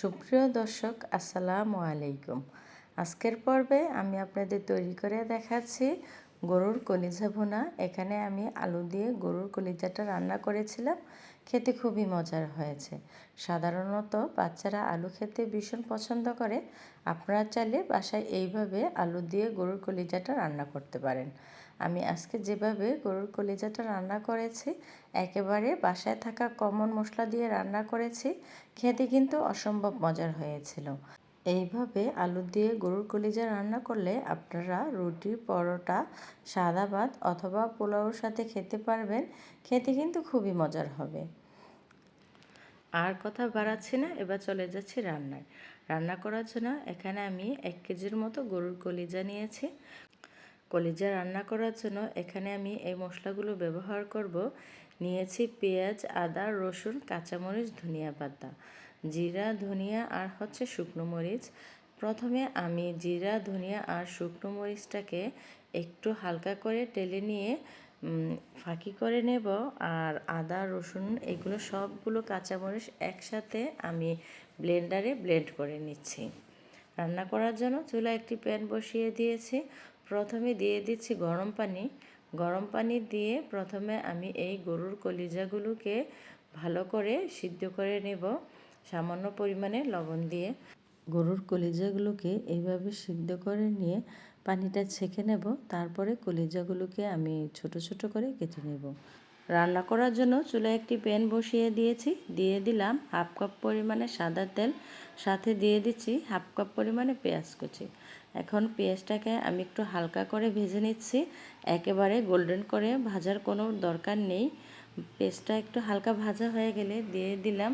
সুপ্রিয় দর্শক, আসসালামু আলাইকুম। আজকের পর্বে আমি আপনাদের তৈরি করে দেখাচ্ছি গরুর কলিজা ভুনা। এখানে আমি আলু দিয়ে গরুর কলিজাটা রান্না করেছিলাম, খেতে খুবই মজার হয়েছে। সাধারণত বাচ্চারা আলু খেতে ভীষণ পছন্দ করে। আপনারা চাইলে বাসায় এইভাবে আলু দিয়ে গরুর কলিজাটা রান্না করতে পারেন। আমি আজকে যেভাবে গরুর কলিজাটা রান্না করেছি, একেবারে বাসায় থাকা কমন মশলা দিয়ে রান্না করেছি, খেতে কিন্তু অসম্ভব মজার হয়েছিল। এইভাবে আলু দিয়ে গরুর কলিজা রান্না করলে আপনারা রুটি, পরোটা, সাদা ভাত অথবা পোলাওর সাথে খেতে পারবেন। খেতে কিন্তু খুবই মজার হবে। আর কথা বাড়াচ্ছি না, এবার চলে যাচ্ছি রান্নায়। রান্না করার জন্য এখানে আমি 1 কেজির মতো গরুর কলিজা নিয়েছি। কলিজা রান্না করার জন্য এখানে আমি এই মশলাগুলো ব্যবহার করব। নিয়েছি পেঁয়াজ, আদা, রসুন, কাঁচামরিচ, ধনিয়া পাতা, জিরা, ধনিয়া আর শুকনো মরিচ। প্রথমে আমি জিরা, ধনিয়া আর শুকনো মরিচটাকে একটু হালকা করে টেলে নিয়ে ফাঁকি করে নেব। আর আদা, রসুন এগুলো সবগুলো কাঁচামরিচ একসাথে আমি ব্লেন্ডারে ব্লেন্ড করে নিচ্ছি। রান্না করার জন্য চুলায় একটি প্যান বসিয়ে দিয়েছি। প্রথমে দিয়ে দিচ্ছি গরম পানি। গরম পানি দিয়ে প্রথমে আমি এই গরুর কলিজাগুলোকে ভালো করে সিদ্ধ করে নেব সামান্য পরিমাণে লবণ দিয়ে। গরুর কলিজাগুলোকে এইভাবে সিদ্ধ করে নিয়ে পানিটা ছেঁকে নেব। তারপরে কলিজাগুলোকে আমি ছোট ছোট করে কেটে নেব। রান্না করার জন্য চুলায় একটি প্যান বসিয়ে দিয়েছি। দিয়ে দিলাম 1/2 কাপ পরিমাণে সাদা তেল, সাথে দিয়ে দিচ্ছি 1/2 কাপ পরিমাণে পেঁয়াজ কুচি। এখন পেঁয়াজটাকে আমি একটু হালকা করে ভেজে নিচ্ছি। একেবারে গোল্ডেন করে ভাজার কোনো দরকার নেই। পেঁয়াজটা একটু হালকা ভাজা হয়ে গেলে দিয়ে দিলাম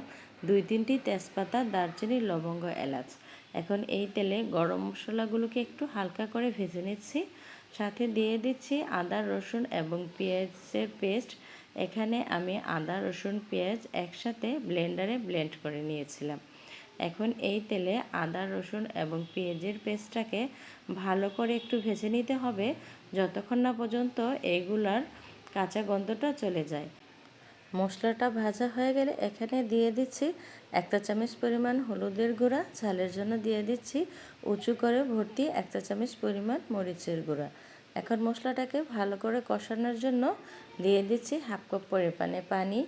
2-3টি তেজপাতা, দারচিনি, লবঙ্গ, এলাচ। এখন এই তেলে গরম মশলাগুলোকে একটু হালকা করে ভেজে নিচ্ছি। সাথে দিয়ে দিচ্ছি আদা, রসুন এবং পেঁয়াজের পেস্ট। এখানে আমি আদা, রসুন, পেঁয়াজ একসাথে ব্লেন্ডারে ব্লেন্ড করে নিয়েছিলাম। এখন এই তেলে আদা, রসুন এবং পেঁয়াজের পেস্টটাকে ভালো করে একটু ভেজে নিতে হবে, যতক্ষণ না পর্যন্ত এগুলার কাঁচা গন্ধটা চলে যায়। মশলাটা ভাজা হয়ে গেলে এখানে দিয়ে দিচ্ছি 1 চা চামচ পরিমাণ হলুদের গুঁড়া। ঝালের জন্য দিয়ে দিচ্ছি উঁচু করে ভর্তি 1 চা চামচ পরিমাণ মরিচের গুঁড়া। এখন মশলাটাকে ভালো করে কষানোর জন্য দিয়ে দিচ্ছি 1/2 কাপ পরিমাণে পানি।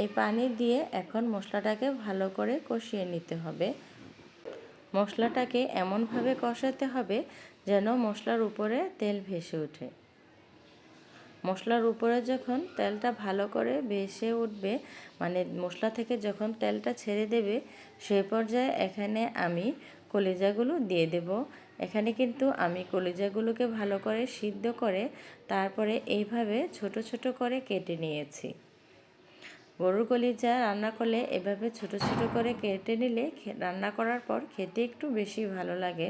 এই পানি দিয়ে এখন মশলাটাকে ভালো করে কষিয়ে নিতে হবে। মশলাটাকে এমনভাবে কষাতে হবে যেন মশলার উপরে তেল ভেসে ওঠে। মশলার উপরে যখন তেলটা ভালো করে ভেসে উঠবে, মানে মশলা থেকে যখন তেলটা ছেড়ে দেবে, সেই পর্যায়ে এখানে আমি কলিজাগুলো দিয়ে দেব। এখানে কিন্তু আমি কলিজাগুলোকে ভালো করে সিদ্ধ করে তারপরে এইভাবে ছোট ছোট করে কেটে নিয়েছি। গরুর কলিজা রান্না করলে এভাবে ছোট ছোট করে কেটে নিলে রান্না করার পর খেতে একটু বেশি ভালো লাগে।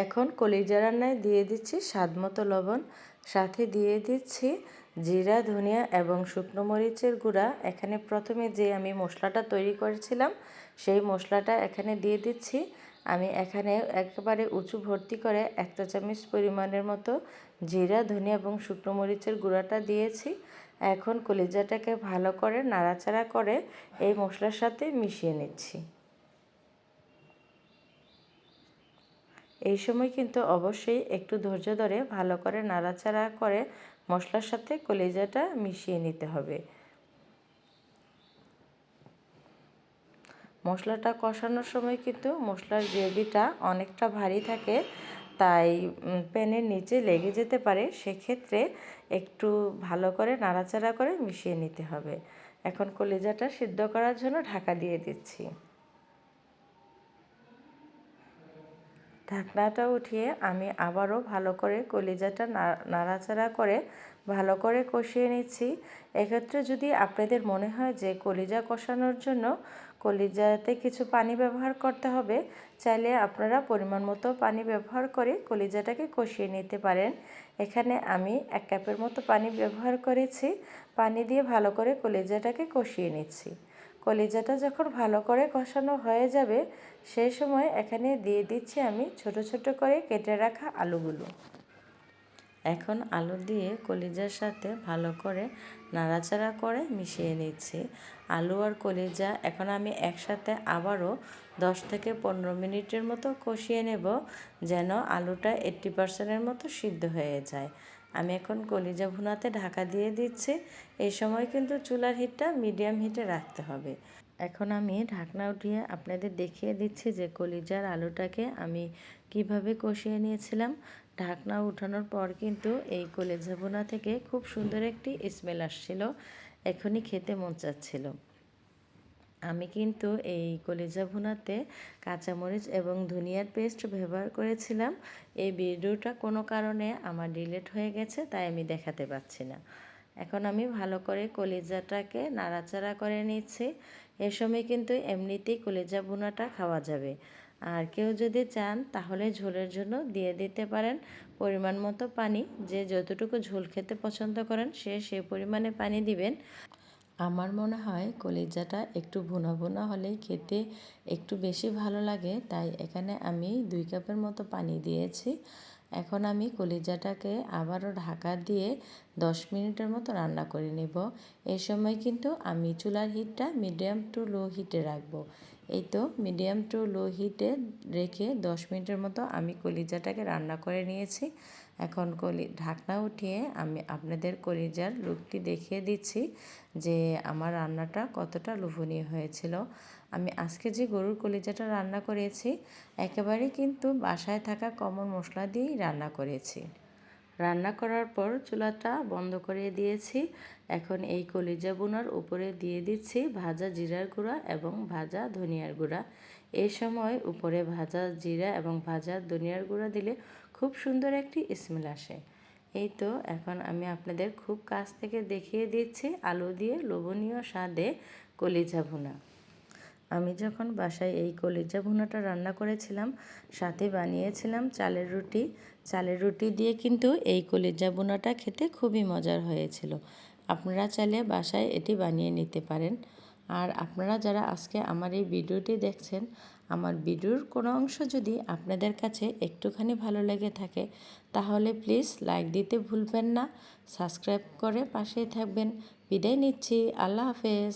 এখন কলিজা রান্নায় দিয়ে দিচ্ছি স্বাদমতো লবণ, সাথে দিয়ে দিচ্ছি জিরা, ধনিয়া এবং শুকনো মরিচের গুঁড়া। এখানে প্রথমে যে আমি মশলাটা তৈরি করেছিলাম সেই মশলাটা এখানে দিয়ে দিচ্ছি। আমি এখানে একেবারে উঁচু ভর্তি করে 1 চা চামচ পরিমাণের মতো জিরা, ধনিয়া এবং শুকনো মরিচের গুঁড়াটা দিয়েছি। এখন কলিজাটাকে ভালো করে নাড়াচাড়া করে এই মশলার সাথে মিশিয়ে নিচ্ছি। এই সময় কিন্তু অবশ্যই একটু ধৈর্য ধরে ভালো করে নাড়াচাড়া করে মশলার সাথে কলিজাটা মিশিয়ে নিতে হবে। মশলাটা কষানোর সময় কিন্তু মশলার গ্রেভিটা অনেকটা ভারী থাকে, তাই প্যানের নিচে লেগে যেতে পারে। সেক্ষেত্রে একটু ভালো করে নাড়াচাড়া করে মিশিয়ে নিতে হবে। এখন কলিজাটা সিদ্ধ করার জন্য ঢাকা দিয়ে দিচ্ছি। ঢাকনাটা উঠিয়ে আমি আবারও ভালো করে কলিজাটা নাড়াচাড়া করে ভালো করে কষিয়ে নিচ্ছি। এক্ষেত্রে যদি আপনাদের মনে হয় যে কলিজা কষানোর জন্য কলিজাতে কিছু পানি ব্যবহার করতে হবে, চাইলে আপনারা পরিমাণ মতো পানি ব্যবহার করে কলিজাটাকে কষিয়ে নিতে পারেন। এখানে আমি 1 কাপের মতো পানি ব্যবহার করেছি। পানি দিয়ে ভালো করে কলিজাটাকে কষিয়ে নিচ্ছি। কলিজাটা যখন ভালো করে কষানো হয়ে যাবে, সেই সময় এখানে দিয়ে দিচ্ছি আমি ছোট ছোট করে কেটে রাখা আলুগুলো। এখন আলু দিয়ে কলিজার সাথে ভালো করে নাড়াচাড়া করে মিশিয়ে নিচ্ছি। আলু আর কলিজা এখন আমি একসাথে আবারও 10 থেকে 15 মিনিটের মতো কষিয়ে নেব, যেন আলুটা 80% মতো সিদ্ধ হয়ে যায়। আমি এখন কলিজা ভুনাতে ঢাকা দিয়ে দিচ্ছি। এই সময় কিন্তু চুলার হিটটা মিডিয়াম হিটে রাখতে হবে। এখন আমি ঢাকনা উঠিয়ে আপনাদের দেখিয়ে দিচ্ছি যে কলিজার আলুটাকে আমি কিভাবে কষিয়ে নিয়েছিলাম। ঢাকনা উঠানোর পর কিন্তু এই কলিজা ভুনা থেকে খুব সুন্দর একটি স্মেল আসছিল, এখনই খেতে মন চাচ্ছিল। আমি কিন্তু এই কলিজা ভুনাতে কাঁচামরিচ এবং ধনিয়ার পেস্ট ব্যবহার করেছিলাম। এই ভিডিওটা কোনো কারণে আমার ডিলিট হয়ে গেছে, তাই আমি দেখাতে পাচ্ছি না। এখন আমি ভালো করে কলিজাটাকে নাড়াচাড়া করে নিচ্ছি। এ সময় কিন্তু এমনিতেই কলিজা ভুনাটা খাওয়া যাবে। আর কেউ যদি চান তাহলে ঝোলের জন্য দিয়ে দিতে পারেন পরিমাণ মতো পানি। যে যতটুকু ঝোল খেতে পছন্দ করেন সে পরিমাণে পানি দিবেন। আমার মনে হয় কলিজাটা একটু ভুনা ভুনা হলেই খেতে একটু বেশি ভালো লাগে, তাই এখানে আমি 2 কাপের মতো পানি দিয়েছি। এখন আমি কলিজাটাকে আবারও ঢাকা দিয়ে 10 মিনিটের মতো রান্না করে নেব। এই সময় কিন্তু আমি চুলার হিটটা মিডিয়াম টু লো হিটে রাখবো। এই তো মিডিয়াম টু লো হিটে রেখে 10 মিনিটের মতো আমি কলিজাটাকে রান্না করে নিয়েছি। এখন ঢাকনা উঠিয়ে আমি আপনাদের কলিজার লুকটি দেখিয়ে দিচ্ছি যে আমার রান্নাটা কতটা লোভনীয় হয়েছিল। আমি আজকে যে গরুর কলিজাটা রান্না করেছি একেবারেই কিন্তু বাসায় থাকা কমন মশলা দিয়েই রান্না করেছি। রান্না করার পর চুলাটা বন্ধ করে দিয়েছি। এখন এই কলিজা ভুনার উপরে দিয়ে দিচ্ছি ভাজা জিরার গুঁড়া এবং ভাজা ধনিয়ার গুঁড়া। এই সময় উপরে ভাজা জিরা এবং ভাজা ধনিয়ার গুঁড়া দিলে খুব সুন্দর একটি স্মেল আসে। এই তো এখন আমি আপনাদের খুব কাছ থেকে দেখিয়ে দিচ্ছি আলু দিয়ে লোভনীয় স্বাদে কলিজা ভুনা। আমি যখন বাসায় এই কলিজা ভুনাটা রান্না করেছিলাম সাথে বানিয়েছিলাম চালের রুটি। চালের রুটি দিয়ে কিন্তু এই কলিজা ভুনাটা খেতে খুবই মজার হয়েছিল। আপনারা চাইলে বাসায় এটি বানিয়ে নিতে পারেন। আর আপনারা যারা আজকে আমার এই ভিডিওটি দেখছেন, আমার ভিডিওর কোনো অংশ যদি আপনাদের কাছে একটুখানি ভালো লেগে থাকে তাহলে প্লিজ লাইক দিতে ভুলবেন না, সাবস্ক্রাইব করে পাশেই থাকবেন। বিদায় নিচ্ছি, আল্লাহ হাফেজ।